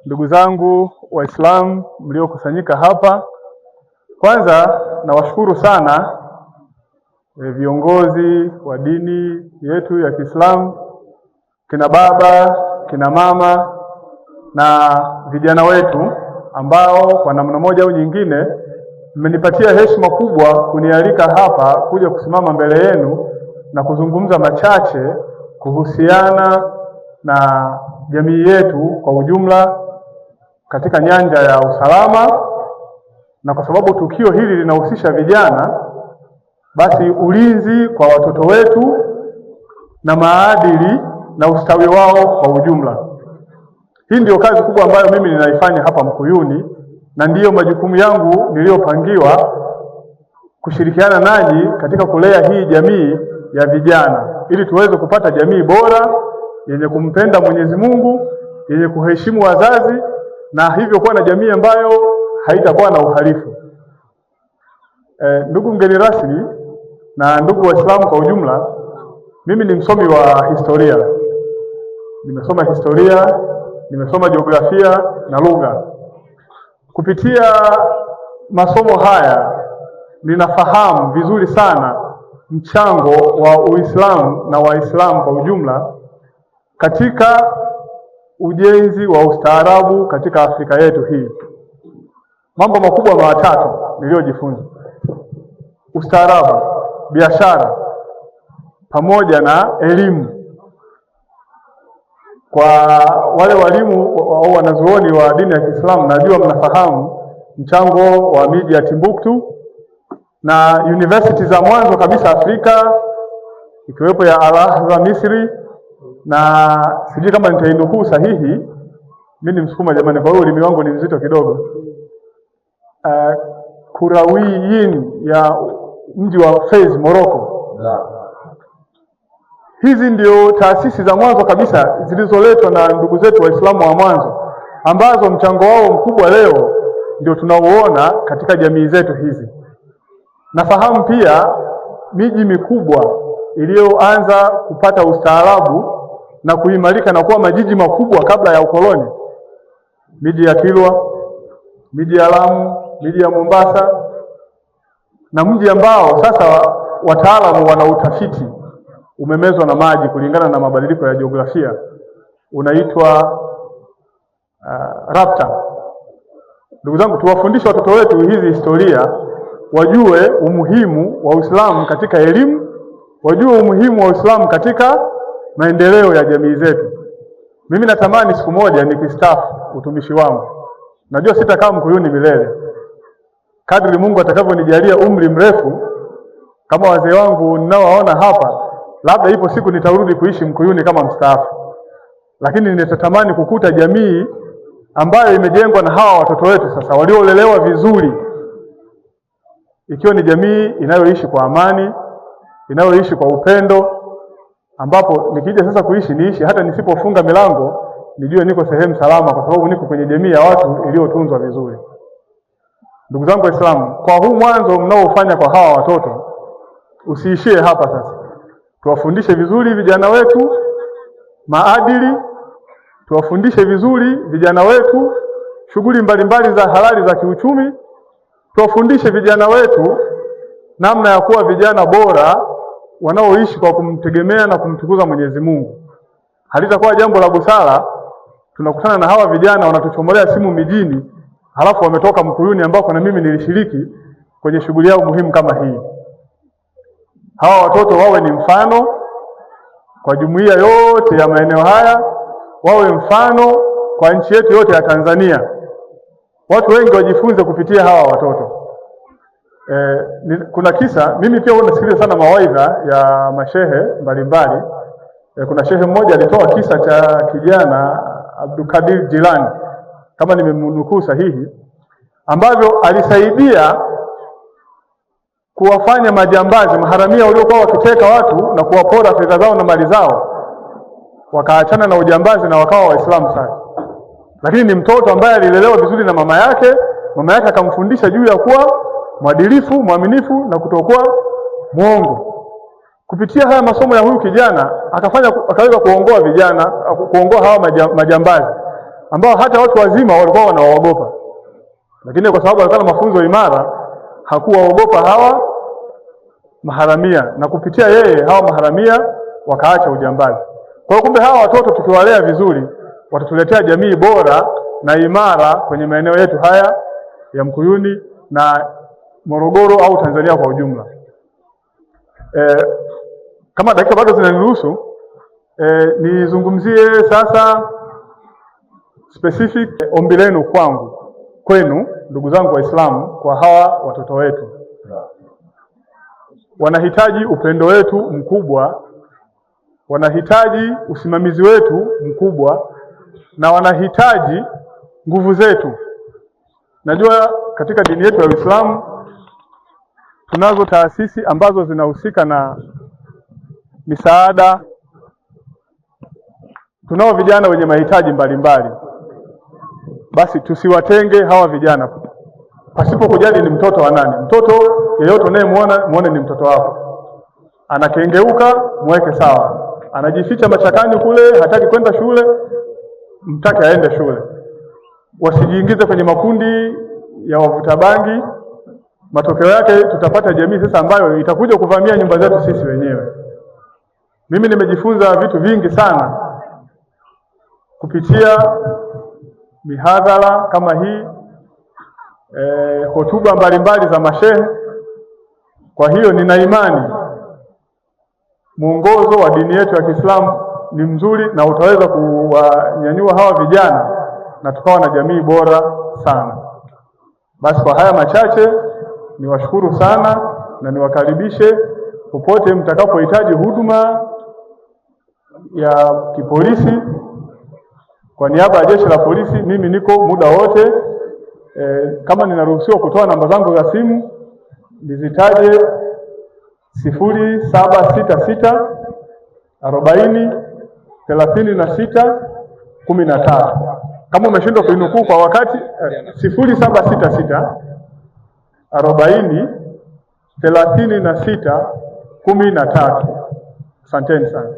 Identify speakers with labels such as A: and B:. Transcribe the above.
A: Ndugu zangu Waislamu mliokusanyika hapa, kwanza nawashukuru sana viongozi wa dini yetu ya Kiislamu, kina baba, kina mama na vijana wetu ambao kwa namna moja au nyingine mmenipatia heshima kubwa kunialika hapa kuja kusimama mbele yenu na kuzungumza machache kuhusiana na jamii yetu kwa ujumla katika nyanja ya usalama. Na kwa sababu tukio hili linahusisha vijana, basi ulinzi kwa watoto wetu na maadili na ustawi wao kwa ujumla. Hii ndio kazi kubwa ambayo mimi ninaifanya hapa Mkuyuni, na ndiyo majukumu yangu niliyopangiwa kushirikiana nanyi katika kulea hii jamii ya vijana, ili tuweze kupata jamii bora yenye kumpenda Mwenyezi Mungu, yenye kuheshimu wazazi, na hivyo kuwa na jamii ambayo haitakuwa na uhalifu. Ndugu mgeni rasmi na ndugu Waislamu kwa ujumla, mimi ni msomi wa historia. Nimesoma historia, nimesoma jiografia na lugha. Kupitia masomo haya ninafahamu vizuri sana mchango wa Uislamu na Waislamu kwa ujumla katika ujenzi wa ustaarabu katika Afrika yetu hii. Mambo makubwa matatu niliyojifunza: ustaarabu, biashara pamoja na elimu. Kwa wale walimu au wanazuoni wa dini ya Kiislamu, najua mnafahamu mchango wa miji ya Timbuktu na university za mwanzo kabisa Afrika, ikiwepo ya Al-Azhar Misri, na sijui kama nitainukuu sahihi, mimi ni Msukuma jamani, kwa hiyo ulimi wangu ni mzito kidogo. Kurawiyin ya mji wa Fez, Morocco. Hizi ndio taasisi za mwanzo kabisa zilizoletwa na ndugu zetu Waislamu wa mwanzo, ambazo mchango wao mkubwa leo ndio tunauona katika jamii zetu hizi. Nafahamu pia miji mikubwa iliyoanza kupata ustaarabu na kuimarika na kuwa majiji makubwa kabla ya ukoloni: miji ya Kilwa, miji ya Lamu, miji ya Mombasa, na mji ambao sasa wataalamu wana utafiti umemezwa na maji kulingana na mabadiliko ya jiografia, unaitwa Rapta. Ndugu zangu, tuwafundishe watoto wetu hizi historia, wajue umuhimu wa Uislamu katika elimu, wajue umuhimu wa Uislamu katika maendeleo ya jamii zetu. Mimi natamani siku moja nikistaafu utumishi wangu, najua sitakaa Mkuyuni milele, kadri Mungu atakavyonijalia umri mrefu kama wazee wangu ninaowaona hapa, labda ipo siku nitarudi kuishi Mkuyuni kama mstaafu. Lakini nitatamani kukuta jamii ambayo imejengwa na hawa watoto wetu sasa waliolelewa vizuri, ikiwa ni jamii inayoishi kwa amani, inayoishi kwa upendo, ambapo nikija sasa kuishi niishi hata nisipofunga milango nijue niko sehemu salama, kwa sababu niko kwenye jamii ya watu iliyotunzwa vizuri. Ndugu zangu Waislamu, kwa huu mwanzo mnaofanya kwa hawa watoto, usiishie hapa sasa. Tuwafundishe vizuri vijana wetu maadili, tuwafundishe vizuri vijana wetu shughuli mbalimbali za halali za kiuchumi, tuwafundishe vijana wetu namna ya kuwa vijana bora wanaoishi kwa kumtegemea na kumtukuza Mwenyezi Mungu. Halitakuwa jambo la busara tunakutana na hawa vijana wanatuchomolea simu mijini, halafu wametoka Mkuyuni ambako na mimi nilishiriki kwenye shughuli yao muhimu kama hii. Hawa watoto wawe ni mfano kwa jumuiya yote ya maeneo haya, wawe mfano kwa nchi yetu yote ya Tanzania. Watu wengi wajifunze kupitia hawa watoto. Kuna kisa, mimi pia huwa nasikiliza sana mawaidha ya mashehe mbalimbali. Kuna shehe mmoja alitoa kisa cha kijana Abdulkadir Jilani, kama nimemnukuu sahihi, ambavyo alisaidia kuwafanya majambazi, maharamia waliokuwa wakiteka watu na kuwapora fedha zao na mali zao, wakaachana na ujambazi na wakawa Waislamu sasa. Lakini ni mtoto ambaye alilelewa vizuri na mama yake akamfundisha juu ya kuwa mwadilifu, mwaminifu na kutokuwa muongo. Kupitia haya masomo ya huyu kijana akaweza kuongoa vijana, kuongoa hawa majambazi, ambao hata watu wazima walikuwa wanaogopa, lakini kwa sababu alikuwa na mafunzo imara hakuwaogopa hawa maharamia, na kupitia yeye hawa maharamia wakaacha ujambazi. Kwa hiyo kumbe hawa watoto tukiwalea vizuri watatuletea jamii bora na imara kwenye maeneo yetu haya ya Mkuyuni na Morogoro au Tanzania kwa ujumla. Kama dakika bado zinaniruhusu, nizungumzie sasa specific ombi lenu kwenu ndugu zangu Waislamu, kwa hawa watoto wetu. Wanahitaji upendo wetu mkubwa, wanahitaji usimamizi wetu mkubwa, na wanahitaji nguvu zetu. Najua katika dini yetu ya Uislamu tunazo taasisi ambazo zinahusika na misaada. Tunao vijana wenye mahitaji mbalimbali. Basi tusiwatenge hawa vijana pasipo kujali ni mtoto wa nani. Mtoto yeyote unayemuona muone ni mtoto wako. Anakengeuka, mweke sawa. Anajificha machakani kule, hataki kwenda shule, mtake aende shule. Wasijiingize kwenye makundi ya wavuta bangi. Matokeo yake tutapata jamii sasa ambayo itakuja kuvamia nyumba zetu sisi wenyewe. Mimi nimejifunza vitu vingi sana kupitia mihadhara kama hii, hotuba mbalimbali za mashehe. Kwa hiyo nina imani mwongozo wa dini yetu ya Kiislamu ni mzuri na utaweza kuwanyanyua hawa vijana na tukawa na jamii bora sana. Basi kwa haya machache niwashukuru sana na niwakaribishe popote mtakapohitaji huduma ya kipolisi. Kwa niaba ya Jeshi la Polisi mimi niko muda wote. Kama ninaruhusiwa kutoa namba zangu za simu nizitaje: 0766 40 36 13. Kama umeshindwa kuinukuu kwa wakati, 0766 40 36 13. Asanteni sana.